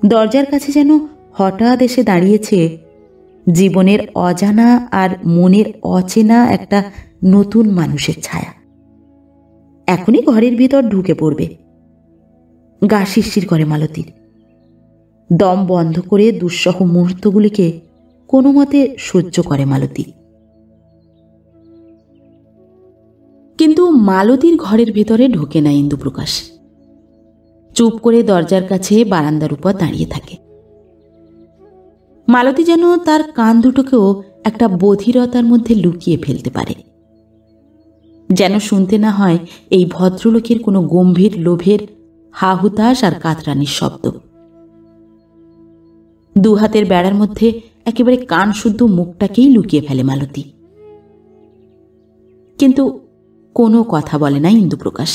Speaker 1: দরজার কাছে যেন হঠাৎ এসে দাঁড়িয়েছে জীবনের অজানা আর মনের অচেনা একটা নতুন মানুষের ছায়া। এখনই ঘরের ভিতর ঢুকে পড়বে। গা শিরশির করে মালতীর। দম বন্ধ করে দুঃসহ মুহূর্তগুলিকে কোনো মতে সহ্য করে মালতী। কিন্তু মালতীর ঘরের ভেতরে ঢোকে না ইন্দুপ্রকাশ। চুপ করে দরজার কাছে বারান্দার উপর দাঁড়িয়ে থাকে। মালতী যেন তার কান দুটোকেও একটা বধিরতার মধ্যে লুকিয়ে ফেলতে পারে, যেন শুনতে না হয় এই ভদ্রলোকের কোনো গম্ভীর লোভের হাহুতাশ আর কাতরানির শব্দ। দুহাতের বেড়ার মধ্যে একেবারে কান শুদ্ধ মুখটাকেই লুকিয়ে ফেলে মালতী। কিন্তু কোনো কথা বলে না ইন্দুপ্রকাশ।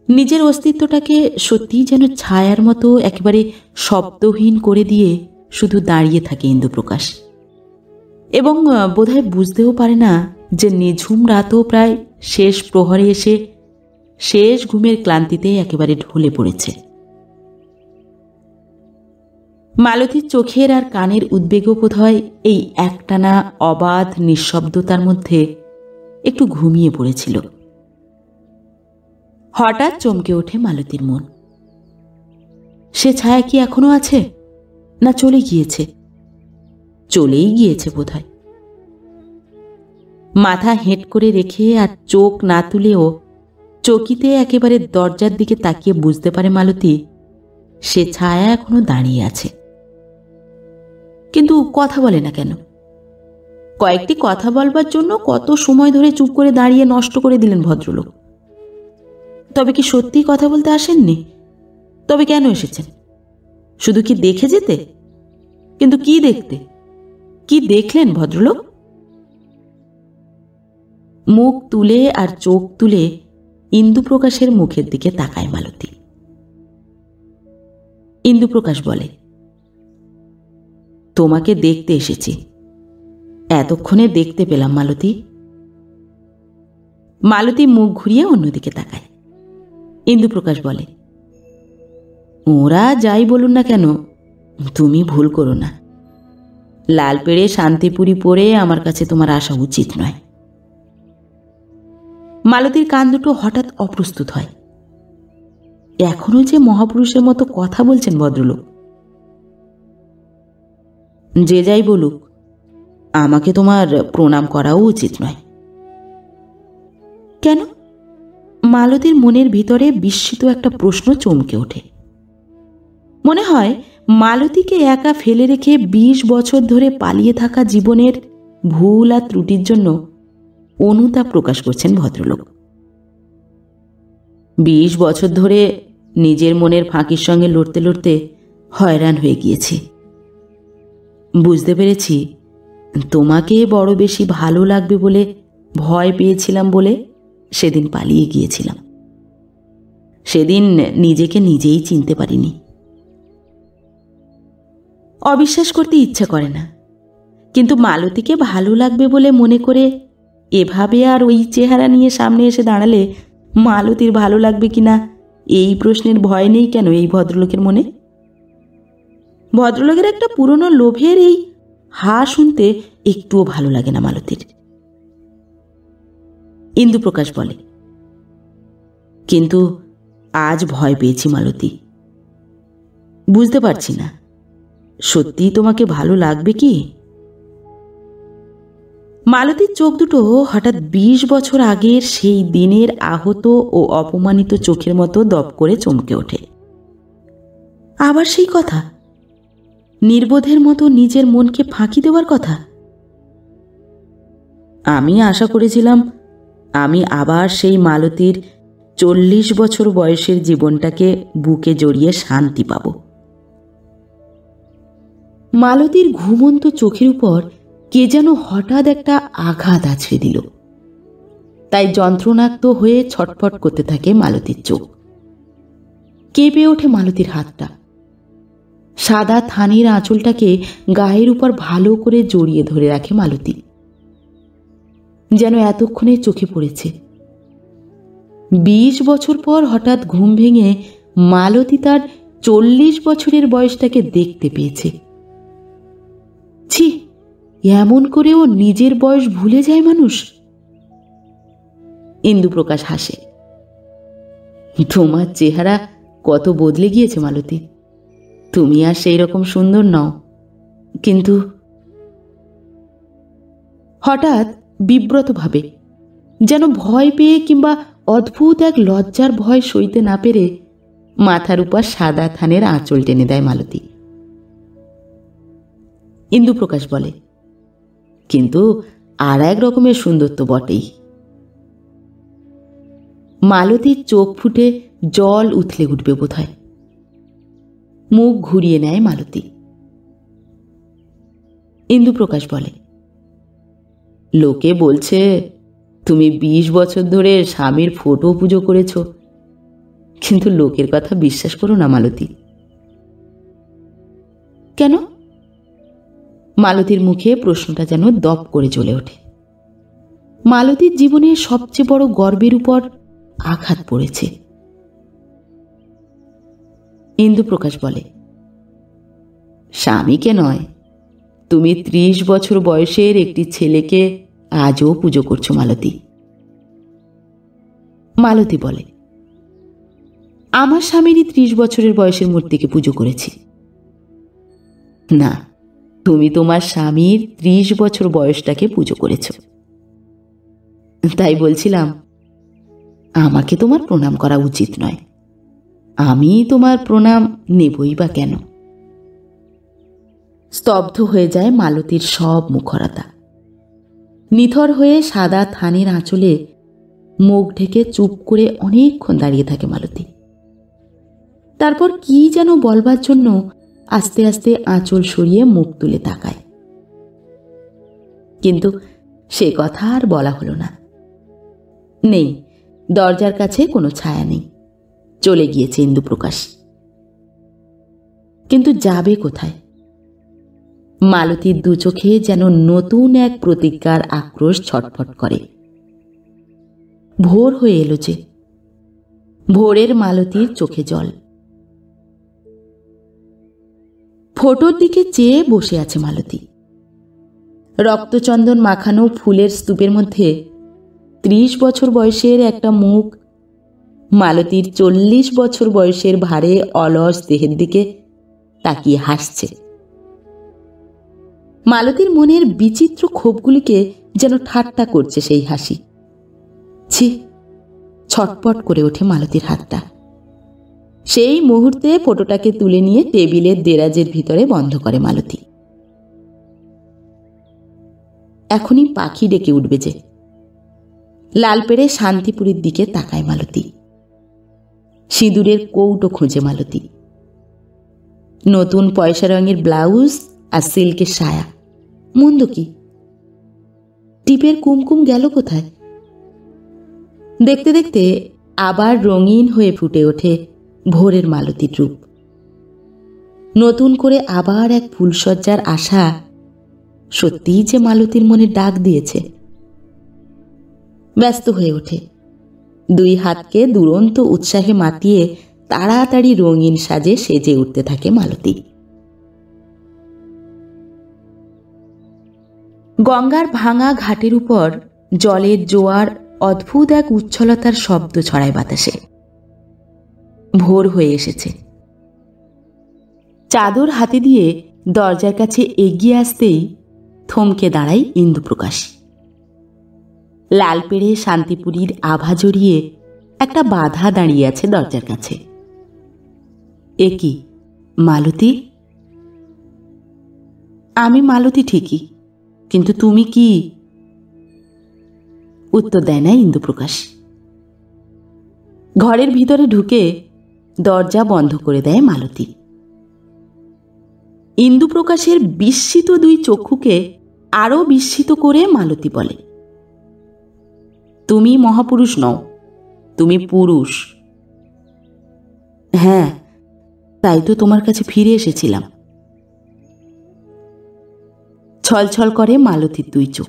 Speaker 1: নিজের অস্তিত্বটাকে সত্যিই যেন ছায়ার মতো একেবারে শব্দহীন করে দিয়ে শুধু দাঁড়িয়ে থাকে ইন্দুপ্রকাশ। এবং বোধহয় বুঝতেও পারে না যে নিঝুম রাতও প্রায় শেষ প্রহরে এসে শেষ ঘুমের ক্লান্তিতে একেবারে ঢলে পড়েছে। মালতীর চোখের আর কানের উদ্বেগও বোধহয় এই একটানা অবাধ নিঃশব্দতার মধ্যে একটু ঘুমিয়ে পড়েছিল। হঠাৎ চমকে ওঠে মালতীর মন। সে ছায়া কি এখনো আছে, না চলে গিয়েছে? চলেই গিয়েছে বোধহয়। মাথা হেঁট করে রেখে আর চোখ না তুলেও চকিতে একেবারে দরজার দিকে তাকিয়ে বুঝতে পারে মালতী সে ছায়া এখনো দাঁড়িয়ে আছে। কিন্তু কথা বলে না কেন? কয়েকটি কথা বলবার জন্য কত সময় ধরে চুপ করে দাঁড়িয়ে নষ্ট করে দিলেন ভদ্রলোক। তবে কি সত্যি কথা বলতে আসেননি? তবে কেন এসেছেন? শুধু কি দেখে যেতে? কিন্তু কি দেখতে? কি দেখলেন ভদ্রলোক? মুখ তুলে আর চোখ তুলে ইন্দুপ্রকাশের মুখের দিকে তাকায় মালতী। ইন্দুপ্রকাশ বলে, তোমাকে দেখতে এসেছি। এতক্ষণে দেখতে পেলাম মালতী। মালতী মুখ ঘুরিয়ে অন্যদিকে তাকায়। ইন্দুপ্রকাশ বলে, ওরা যাই বলুন না কেন, তুমি ভুল করো না। লাল পেড়ে শান্তিপুরি পরে আমার কাছে তোমার আসা উচিত নয়। মালতীর কান দুটো হঠাৎ অপ্রস্তুত হয়। এখনো যে মহাপুরুষের মতো কথা বলছেন ভদ্রলোক। যে যাই বলুক, আমাকে তোমার প্রণাম করাও উচিত নয়। কেন? মালতীর মনের ভিতরে বিস্মিত একটা প্রশ্ন চমকে ওঠে। মনে হয় মালতীকে একা ফেলে রেখে 20 বছর ধরে পালিয়ে থাকা জীবনের ভুল আর ত্রুটির জন্য অনুতাপ প্রকাশ করছেন ভদ্রলোক। 20 বছর ধরে নিজের মনের ফাঁকির সঙ্গে লড়তে লড়তে হয়রান হয়ে গিয়েছি। বুঝতে পেরেছি তোমাকে বড় বেশি ভালো লাগবে বলে ভয় পেয়েছিলাম বলে সেদিন পালিয়ে গিয়েছিলাম। সেদিন নিজেকে নিজেই চিনতে পারিনি। অবিশ্বাস করতে ইচ্ছা করে না, কিন্তু মালতীকে ভালো লাগবে বলে মনে করে এভাবে আর ওই চেহারা নিয়ে সামনে এসে দাঁড়ালে মালতীর ভালো লাগবে কিনা এই প্রশ্নের ভয় নেই কেন এই ভদ্রলোকের মনে? ভদ্রলোকের একটা পুরনো লোভের এই হা শুনতে একটুও ভালো লাগে না মালতীর। ইন্দুপ্রকাশ বলে, কিন্তু আজ ভয় পেয়েছি মালতী। বুঝতে পারছি না সত্যি তোমাকে ভালো লাগবে কি। মালতীর চোখ দুটো হঠাৎ 20 বছর আগের সেই দিনের আহত ও অপমানিত চোখের মতো দপ করে চমকে ওঠে। আবার সেই কথা? নির্বোধের মতো নিজের মনকে ফাঁকি দেওয়ার কথা? আমি আশা করেছিলাম আমি আবার সেই মালতীর 40 বছর বয়সের জীবনটাকে বুকে জড়িয়ে শান্তি পাব। মালতীর ঘুমন্ত চোখের উপর কে যেন হঠাৎ একটা আঘাত আছড়ে দিল। তাই যন্ত্রণাক্ত হয়ে ছটফট করতে থাকে মালতীর চোখ। কেঁপে ওঠে মালতীর হাতটা। সাদা থানের আঁচলটাকে গায়ের উপর ভালো করে জড়িয়ে ধরে রাখে মালতী, যেন এতক্ষণে চোখে পড়েছে। 20 বছর পর হঠাৎ ঘুম ভেঙে মালতী তার 40 বছরের বয়সটাকে দেখতে পেয়েছে। ছি, এমন করেও নিজের বয়স ভুলে যায় মানুষ। ইন্দুপ্রকাশ হাসে। তোমার চেহারা কত বদলে গিয়েছে মালতী, তুমি আর সেই রকম সুন্দর নও। কিন্তু হঠাৎ বিব্রতভাবে, যেন ভয় পেয়ে কিংবা অদ্ভুত এক লজ্জার ভয় সইতে না পেরে মাথার উপর সাদা থানের আঁচল টেনে দেয় মালতী। ইন্দুপ্রকাশ বলে, কিন্তু আর এক রকমের সুন্দর তো বটেই। মালতীর চোখ ফুটে জল উথলে উঠবে বোধহয়। মুখ ঘুরিয়ে নেয় মালতী। ইন্দুপ্রকাশ বলে, লোকে বলছে তুমি 20 বছর ধরে স্বামীর ফটো পুজো করেছ, কিন্তু লোকের কথা বিশ্বাস করো না মালতী। কেন? মালতীর মুখে প্রশ্নটা যেন দপ করে জ্বলে ওঠে। মালতীর জীবনে সবচেয়ে বড় গর্বের উপর আঘাত পড়েছে। ইন্দুপ্রকাশ বলে, স্বামীকে নয়, তুমি 30 বছর বয়সের একটি ছেলেকে আজও পুজো করছো মালতী। মালতী বলে, আমার স্বামীরই 30 বছরের বয়সের মূর্তিকে পুজো করেছি। না, তুমি তোমার স্বামীর 30 বছর বয়সটাকে পুজো করেছ। তাই বলছিলাম, আমাকে তোমার প্রণাম করা উচিত নয়। আমি তোমার প্রণাম নেবই বা কেন? স্তব্ধ হয়ে যায় মালতীর সব মুখরতা। নিথর হয়ে সাদা থানের আঁচলে মুখ ঢেকে চুপ করে অনেকক্ষণ দাঁড়িয়ে থাকে মালতী। তারপর কি যেন বলবার জন্য আস্তে আস্তে আঁচল সরিয়ে মুখ তুলে তাকায়, কিন্তু সে কথা আর বলা হলো না। নেই, দরজার কাছে কোনো ছায়া নেই। চলে গিয়েছে ইন্দুপ্রকাশ। কিন্তু যাবে কোথায়? মালতীর দু চোখে যেন নতুন এক প্রতিজ্ঞার আক্রোশ ছটফট করে। ভোর হয়ে এলো যে, ভোরের মালতীর চোখে জল। ফটোর দিকে চেয়ে বসে আছে মালতী। রক্তচন্দন মাখানো ফুলের স্তূপের মধ্যে 30 বছর বয়সের একটা মুখ মালতীর 40 বছর বয়সের ভারে অলস দেহের দিকে তাকিয়ে হাসছে। মালতীর মনের বিচিত্র ক্ষোভগুলিকে যেন ঠাট্টা করছে সেই হাসি। ছি, ছটপট করে ওঠে মালতীর হাতটা। সেই মুহূর্তে ফটোটাকে তুলে নিয়ে টেবিলের দেরাজের ভিতরে বন্ধ করে মালতী। এখনই পাখি ডেকে উঠবে যে। লাল পেড়ে শান্তিপুরীর দিকে তাকায় মালতী। সিঁদুরের কৌটো খোঁজে মালতী। নতুন পয়সা রঙের ব্লাউজ আর সিল্কের সায়া, মন্দ কি? টিপের কুমকুম গেল কোথায়? দেখতে দেখতে আবার রঙিন হয়ে ফুটে ওঠে ভোরের মালতীর রূপ। নতুন করে আবার এক ফুলসজ্জার আশা সত্যিই যে মালতীর মনে ডাক দিয়েছে। ব্যস্ত হয়ে ওঠে, দুই হাতকে দুরন্ত উৎসাহে মাতিয়ে তাড়াতাড়ি রঙিন সাজে সেজে উঠতে থাকে মালতী। গঙ্গার ভাঙা ঘাটের উপর জলের জোয়ার অদ্ভুত এক উচ্ছলতার শব্দ ছড়ায় বাতাসে। ভোর হয়ে এসেছে। চাদর হাতে দিয়ে দরজার কাছে এগিয়ে আসতেই থমকে দাঁড়ায় ইন্দুপ্রকাশ। লাল পেড়ে শান্তিপুরীর আভা জড়িয়ে একটা বাধা দাঁড়িয়ে আছে দরজার কাছে। এ কি মালতী? আমি মালতী ঠিকই, কিন্তু তুমি কি? উত্তর দেয় না ইন্দুপ্রকাশ। ঘরের ভিতরে ঢুকে দরজা বন্ধ করে দেয় মালতী। ইন্দুপ্রকাশের বিস্মিত দুই চক্ষুকে আরো বিস্মিত করে মালতী বলে, তুমি মহাপুরুষ নও, তুমি পুরুষ। হ্যাঁ, তাই তো তোমার কাছে ফিরে এসেছিলাম। ছলছল করে মালতীর দুই চোখ।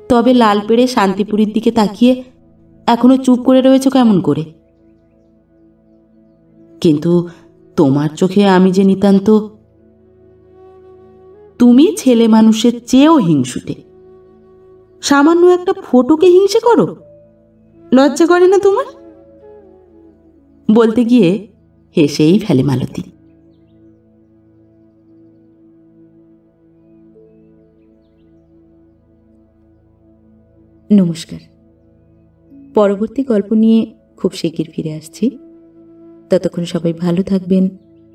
Speaker 1: তবে লাল পেড়ে শান্তিপুরীর দিকে তাকিয়ে এখনো চুপ করে রয়েছ কেমন করে? কিন্তু তোমার চোখে আমি যে নিতান্ত। তুমি ছেলে মানুষের চেয়েও হিংসুটে। সামান্য একটা ফটোকে হিংসে করো? লজ্জা করে না তোমার? বলতে গিয়ে হেসেই ফেলে মালতী। নমস্কার। পরবর্তী গল্প নিয়ে খুব শিগগির ফিরে আসছি। ততক্ষণ সবাই ভালো থাকবেন,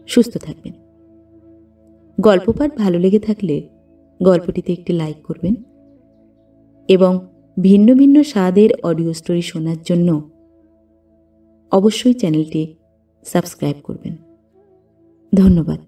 Speaker 1: সুস্থ থাকবেন। গল্প পাঠ ভালো লেগে থাকলে গল্পটিতে একটি লাইক করবেন এবং ভিন্ন ভিন্ন স্বাদের অডিও স্টোরি শোনার জন্য অবশ্যই চ্যানেলটি সাবস্ক্রাইব করবেন। ধন্যবাদ।